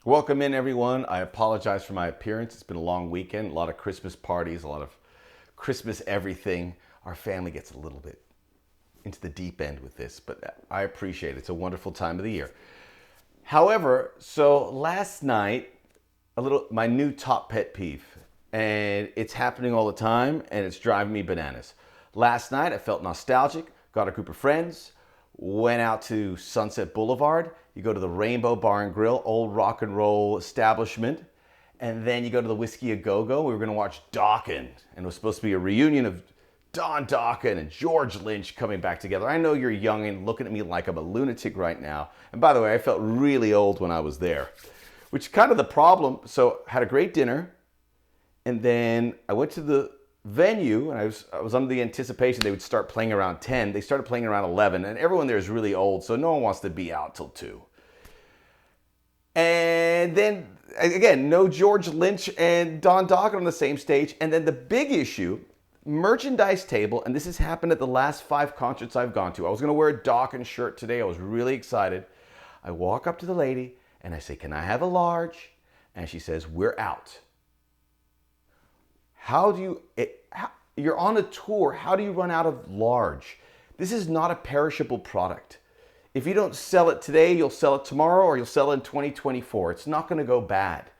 Welcome in, everyone. I apologize for my appearance. It's been a long weekend, a lot of Christmas parties, a lot of Christmas everything. Our family gets a little bit into the deep end with this, but I appreciate it. It's a wonderful time of the year. However, so last night, my new top pet peeve, and it's happening all the time, and it's driving me bananas. Last night, I felt nostalgic, got a group of friends, went out to Sunset Boulevard. You go to the Rainbow Bar and Grill, old rock and roll establishment, and then you go to the Whiskey A Go-Go. We were going to watch Dokken, and it was supposed to be a reunion of Don Dokken and George Lynch coming back together. I know you're young and looking at me like I'm a lunatic right now. And by the way, I felt really old when I was there, which is kind of the problem. So had a great dinner, and then I went to the venue, and I was under the anticipation they would start playing around 10. They started playing around 11, and everyone there is really old, so no one wants to be out till 2. And then, again, no George Lynch and Don Dokken on the same stage. And then the big issue, merchandise table, and this has happened at the last 5 concerts I've gone to. I was going to wear a Dokken shirt today. I was really excited. I walk up to the lady, and I say, "Can I have a large?" And she says, "We're out." You're on a tour. How do you run out of large? This is not a perishable product. If you don't sell it today, you'll sell it tomorrow, or you'll sell it in 2024. It's not going to go bad.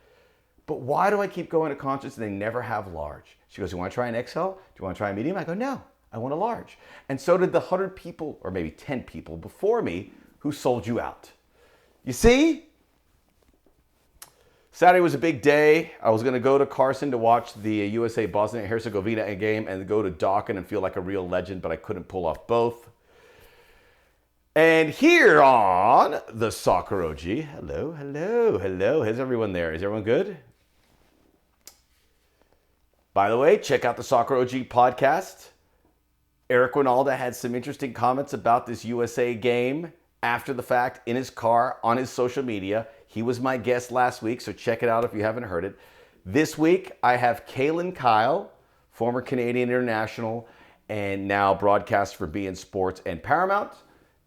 But why do I keep going to concerts and they never have large? She goes, "You want to try an XL? Do you want to try a medium?" I go, "No, I want a large." And so did the 100 people, or maybe 10 people before me who sold you out. You see? Saturday was a big day. I was going to go to Carson to watch the USA Bosnia Herzegovina game and go to Dokken and feel like a real legend, but I couldn't pull off both. And here on the Soccer OG, hello. How's everyone there? Is everyone good? By the way, check out the Soccer OG podcast. Eric Winalda had some interesting comments about this USA game after the fact in his car on his social media. He was my guest last week, so check it out if you haven't heard it. This week, I have Kaylin Kyle, former Canadian international and now broadcaster for beIN Sports and Paramount,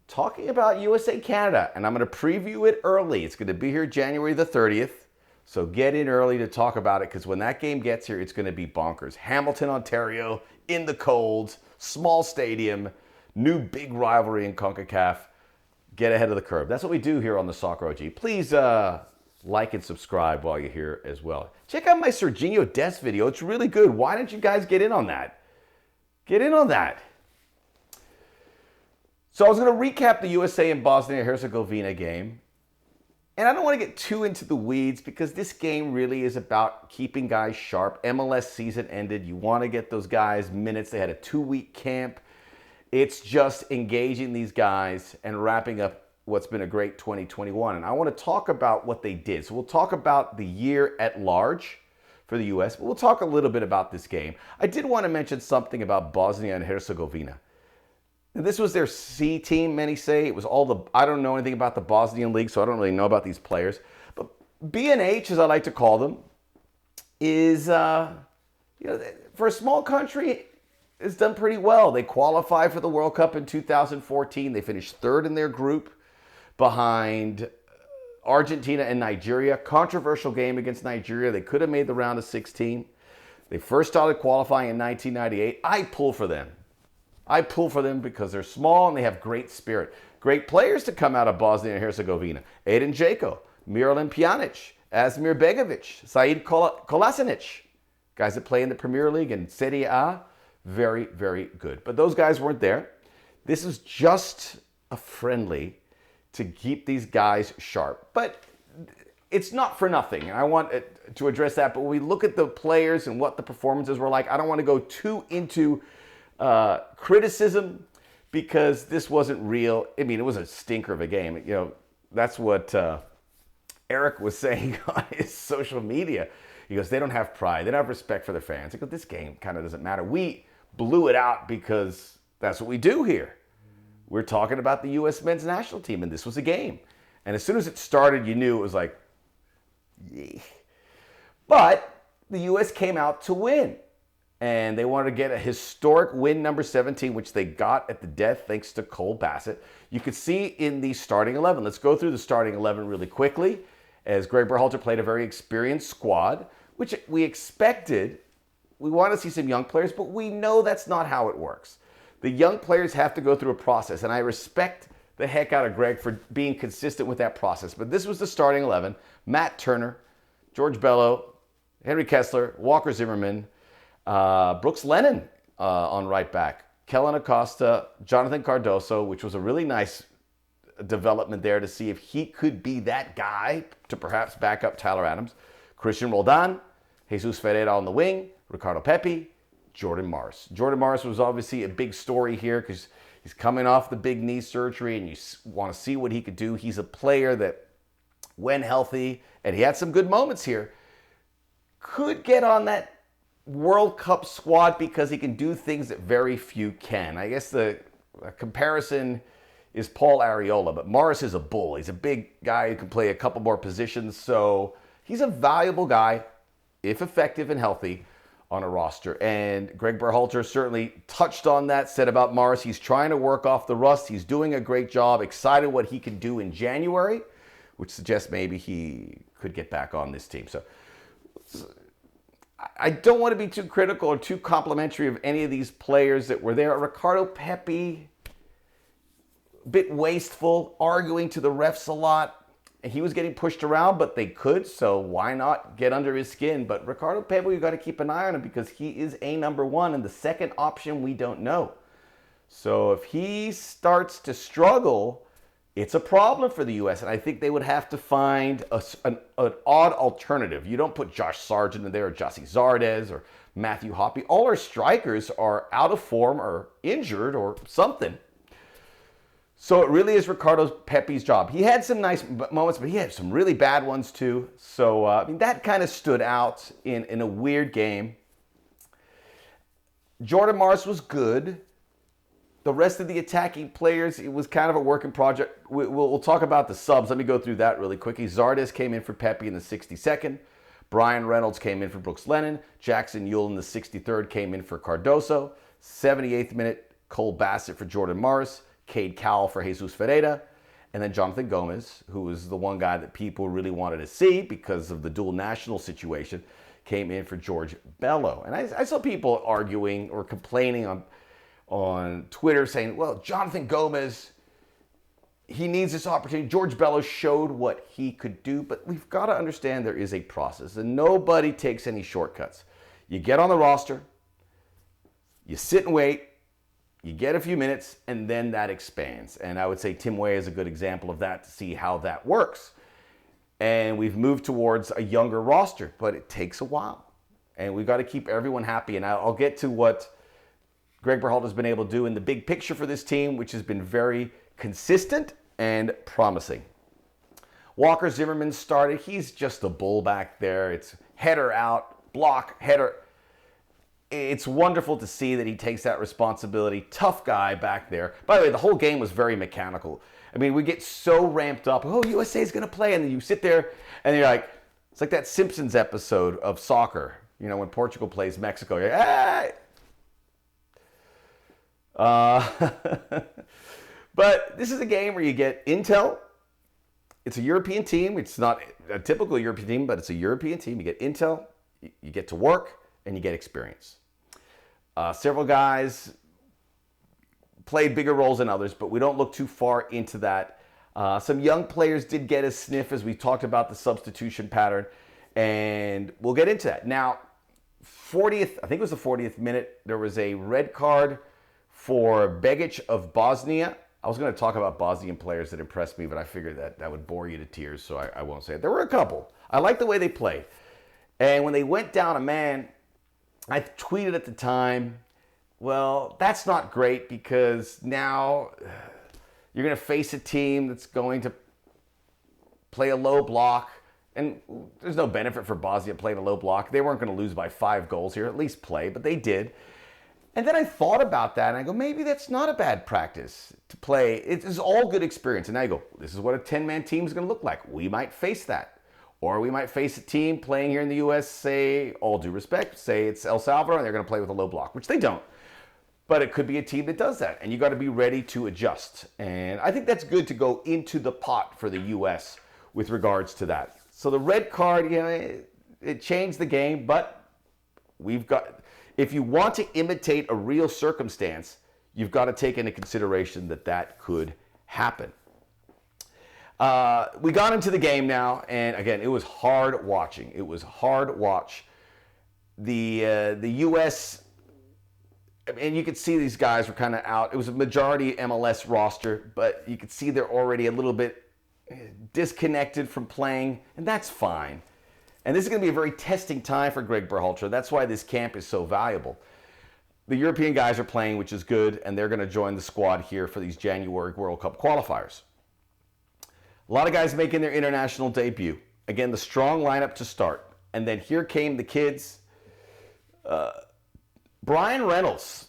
talking about USA Canada. And I'm going to preview it early. It's going to be here January the 30th. So get in early to talk about it, because when that game gets here, it's going to be bonkers. Hamilton, Ontario, in the cold, small stadium, new big rivalry in CONCACAF. Get ahead of the curve. That's what we do here on the Soccer OG. Please like and subscribe while you're here as well. Check out my Serginho Dest video. It's really good. Why don't you guys get in on that? Get in on that. So I was going to recap the USA and Bosnia Herzegovina game. And I don't want to get too into the weeds, because this game really is about keeping guys sharp. MLS season ended. You want to get those guys minutes. They had a 2-week camp. It's just engaging these guys and wrapping up what's been a great 2021. And I want to talk about what they did. So we'll talk about the year at large for the U.S., but we'll talk a little bit about this game. I did want to mention something about Bosnia and Herzegovina. This was their C team, many say. It was I don't know anything about the Bosnian League, so I don't really know about these players. But BNH, as I like to call them, is, for a small country, it's done pretty well. They qualified for the World Cup in 2014. They finished 3rd in their group behind Argentina and Nigeria. Controversial game against Nigeria. They could have made the round of 16. They first started qualifying in 1998. I pull for them because they're small and they have great spirit. Great players to come out of Bosnia and Herzegovina. Edin Dzeko, Miralem Pjanic, Asmir Begovic, Said Kolasinac. Guys that play in the Premier League and Serie A. Very, very good. But those guys weren't there. This is just a friendly to keep these guys sharp. But it's not for nothing. And I want to address that. But when we look at the players and what the performances were like, I don't want to go too into criticism, because this wasn't real. I mean, it was a stinker of a game. That's what Eric was saying on his social media. He goes, they don't have pride. They don't have respect for their fans. I go, this game kind of doesn't matter. We blew it out because that's what we do here. We're talking about the U.S. men's national team, and this was a game. And as soon as it started, you knew it was like, yeah. But the U.S. came out to win. And they wanted to get a historic win, number 17, which they got at the death thanks to Cole Bassett. You could see in the starting 11. Let's go through the starting 11 really quickly. as Greg Berhalter played a very experienced squad, which we expected. We want to see some young players, but we know that's not how it works. The young players have to go through a process, and I respect the heck out of Greg for being consistent with that process. But this was the starting 11. Matt Turner, George Bello, Henry Kessler, Walker Zimmerman, Brooks Lennon on right back, Kellen Acosta, Jonathan Cardoso, which was a really nice development there to see if he could be that guy to perhaps back up Tyler Adams, Christian Roldan, Jesus Ferreira on the wing, Ricardo Pepi, Jordan Morris. Jordan Morris was obviously a big story here because he's coming off the big knee surgery and you want to see what he could do. He's a player that, when healthy, and he had some good moments here, could get on that World Cup squad because he can do things that very few can. I guess the comparison is Paul Arriola, but Morris is a bull. He's a big guy who can play a couple more positions, so he's a valuable guy, if effective and healthy, on a roster. And Greg Berhalter certainly touched on that, said about Morris, he's trying to work off the rust. He's doing a great job, excited what he can do in January, which suggests maybe he could get back on this team. So I don't want to be too critical or too complimentary of any of these players that were there. Ricardo Pepi, a bit wasteful, arguing to the refs a lot. He was getting pushed around, but they could, so why not get under his skin? But Ricardo Pepi, you've got to keep an eye on him because he is a number one, and the second option we don't know. So if he starts to struggle, it's a problem for the U.S., and I think they would have to find an odd alternative. You don't put Josh Sargent in there, or Jossie Zardes, or Matthew Hoppe. All our strikers are out of form or injured or something. So it really is Ricardo Pepi's job. He had some nice moments, but he had some really bad ones too. So that kind of stood out in a weird game. Jordan Morris was good. The rest of the attacking players, it was kind of a working project. We'll talk about the subs. Let me go through that really quickly. Zardes came in for Pepi in the 62nd. Brian Reynolds came in for Brooks Lennon. Jackson Ewell in the 63rd came in for Cardoso. 78th minute, Cole Bassett for Jordan Morris. Cade Cowell for Jesus Ferreira, and then Jonathan Gomez, who was the one guy that people really wanted to see because of the dual national situation, came in for George Bello. And I saw people arguing or complaining on Twitter saying, well, Jonathan Gomez, he needs this opportunity. George Bello showed what he could do, but we've got to understand there is a process, and nobody takes any shortcuts. You get on the roster, you sit and wait, you get a few minutes, and then that expands. And I would say Tim Weah is a good example of that to see how that works. And we've moved towards a younger roster, but it takes a while. And we've got to keep everyone happy. And I'll get to what Greg Berhalter has been able to do in the big picture for this team, which has been very consistent and promising. Walker Zimmerman started. He's just a bull back there. It's header out, block, header. It's wonderful to see that he takes that responsibility. Tough guy back there. By the way, the whole game was very mechanical. I mean, we get so ramped up. Oh, USA is going to play. And then you sit there and you're like, it's like that Simpsons episode of soccer. You know, when Portugal plays Mexico. You're like, hey! But this is a game where you get intel. It's a European team. It's not a typical European team, but it's a European team. You get intel, you get to work, and you get experience. Several guys played bigger roles than others, but we don't look too far into that. Some young players did get a sniff as we talked about the substitution pattern, and we'll get into that. Now, I think it was the 40th minute, there was a red card for Begic of Bosnia. I was going to talk about Bosnian players that impressed me, but I figured that would bore you to tears, so I won't say it. There were a couple. I liked the way they played. And when they went down a man, I tweeted at the time, well, that's not great because now you're going to face a team that's going to play a low block. And there's no benefit for Bosnia playing a low block. They weren't going to lose by 5 goals here, at least play, but they did. And then I thought about that and I go, maybe that's not a bad practice to play. It is all good experience. And now you go, this is what a 10-man team is going to look like. We might face that. Or we might face a team playing here in the U.S., say, all due respect, say it's El Salvador and they're going to play with a low block, which they don't. But it could be a team that does that, and you got to be ready to adjust. And I think that's good to go into the pot for the U.S. with regards to that. So the red card, it changed the game, but if you want to imitate a real circumstance, you've got to take into consideration that could happen. We got into the game now, and again, it was hard watching. It was hard watch. The U.S., and you could see these guys were kind of out. It was a majority MLS roster, but you could see they're already a little bit disconnected from playing, and that's fine. And this is going to be a very testing time for Greg Berhalter. That's why this camp is so valuable. The European guys are playing, which is good, and they're going to join the squad here for these January World Cup qualifiers. A lot of guys making their international debut. Again, the strong lineup to start. And then here came the kids. Brian Reynolds,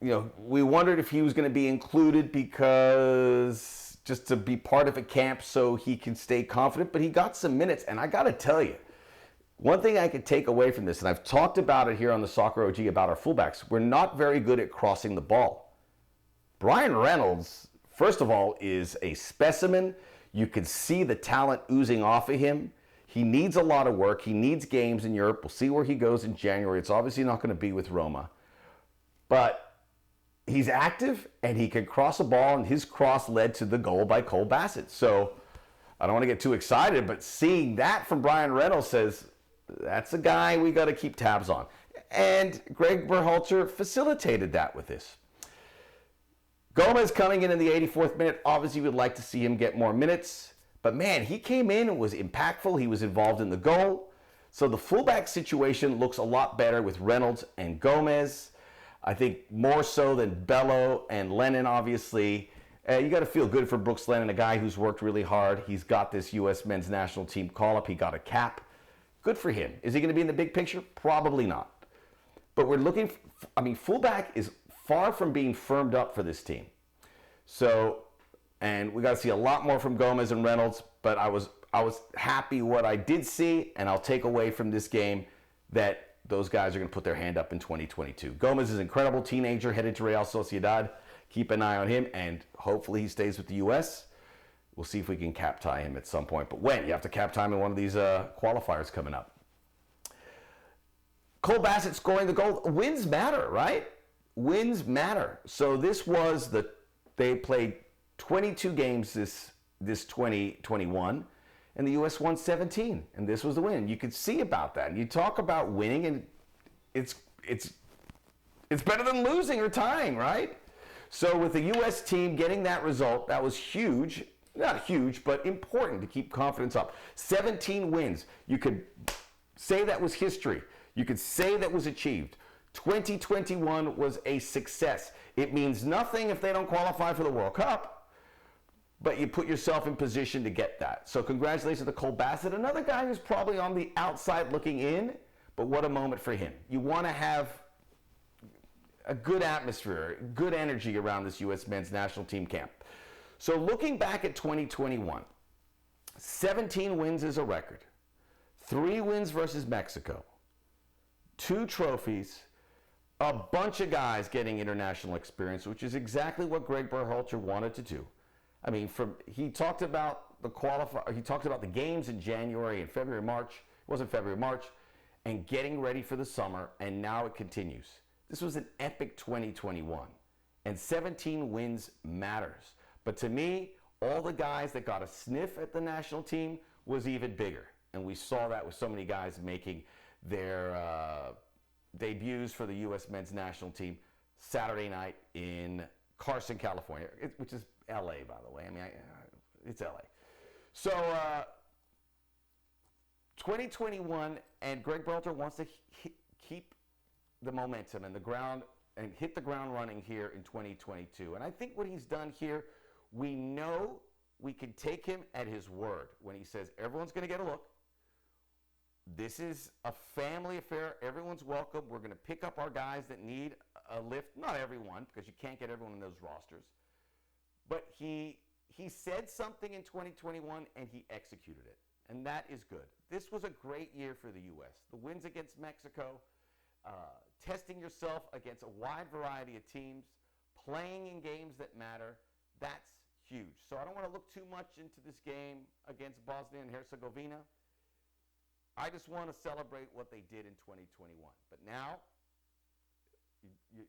we wondered if he was going to be included because just to be part of a camp so he can stay confident, but he got some minutes. And I got to tell you, one thing I could take away from this, and I've talked about it here on the Soccer OG about our fullbacks, we're not very good at crossing the ball. Brian Reynolds, first of all, is a specimen. You can see the talent oozing off of him. He needs a lot of work. He needs games in Europe. We'll see where he goes in January. It's obviously not going to be with Roma. But he's active, and he can cross a ball, and his cross led to the goal by Cole Bassett. So I don't want to get too excited, but seeing that from Brian Reynolds says, that's a guy we got to keep tabs on. And Greg Berhalter facilitated that with this. Gomez coming in the 84th minute. Obviously, we'd like to see him get more minutes. But man, he came in and was impactful. He was involved in the goal. So the fullback situation looks a lot better with Reynolds and Gomez. I think more so than Bello and Lennon, obviously. You got to feel good for Brooks Lennon, a guy who's worked really hard. He's got this U.S. men's national team call-up. He got a cap. Good for him. Is he going to be in the big picture? Probably not. But we're looking, fullback is far from being firmed up for this team. So, and we got to see a lot more from Gomez and Reynolds, but I was happy what I did see, and I'll take away from this game that those guys are going to put their hand up in 2022. Gomez is an incredible teenager headed to Real Sociedad. Keep an eye on him, and hopefully he stays with the U.S. We'll see if we can cap tie him at some point. But when? You have to cap tie him in one of these qualifiers coming up. Cole Bassett scoring the goal. Wins matter, right? Wins matter. So this was they played 22 games this 2021, and the U.S. won 17, and this was the win. You could see about that. And you talk about winning, and it's better than losing or tying, right? So with the U.S. team getting that result, that was huge. Not huge, but important to keep confidence up. 17 wins. You could say that was history. You could say that was achieved. 2021 was a success. It means nothing if they don't qualify for the World Cup, but you put yourself in position to get that. So congratulations to Cole Bassett, another guy who's probably on the outside looking in, but what a moment for him. You want to have a good atmosphere, good energy around this U.S. men's national team camp. So looking back at 2021, 17 wins is a record. 3 wins versus Mexico. 2 trophies. A bunch of guys getting international experience, which is exactly what Greg Berhalter wanted to do. He talked about the games in January and February, March. It wasn't February, March, and getting ready for the summer, and now it continues. This was an epic 2021, and 17 wins matters. But to me, all the guys that got a sniff at the national team was even bigger. And we saw that with so many guys making their debuts for the U.S. men's national team Saturday night in Carson, California, which is L.A., by the way. It's L.A. So 2021, and Greg Berhalter wants to keep the momentum and hit the ground running here in 2022. And I think what he's done here, we know we can take him at his word when he says everyone's going to get a look. This is a family affair. Everyone's welcome. We're going to pick up our guys that need a lift. Not everyone, because you can't get everyone in those rosters. But he said something in 2021, and he executed it. And that is good. This was a great year for the U.S. The wins against Mexico, testing yourself against a wide variety of teams, playing in games that matter, that's huge. So I don't want to look too much into this game against Bosnia and Herzegovina. I just want to celebrate what they did in 2021. But now, you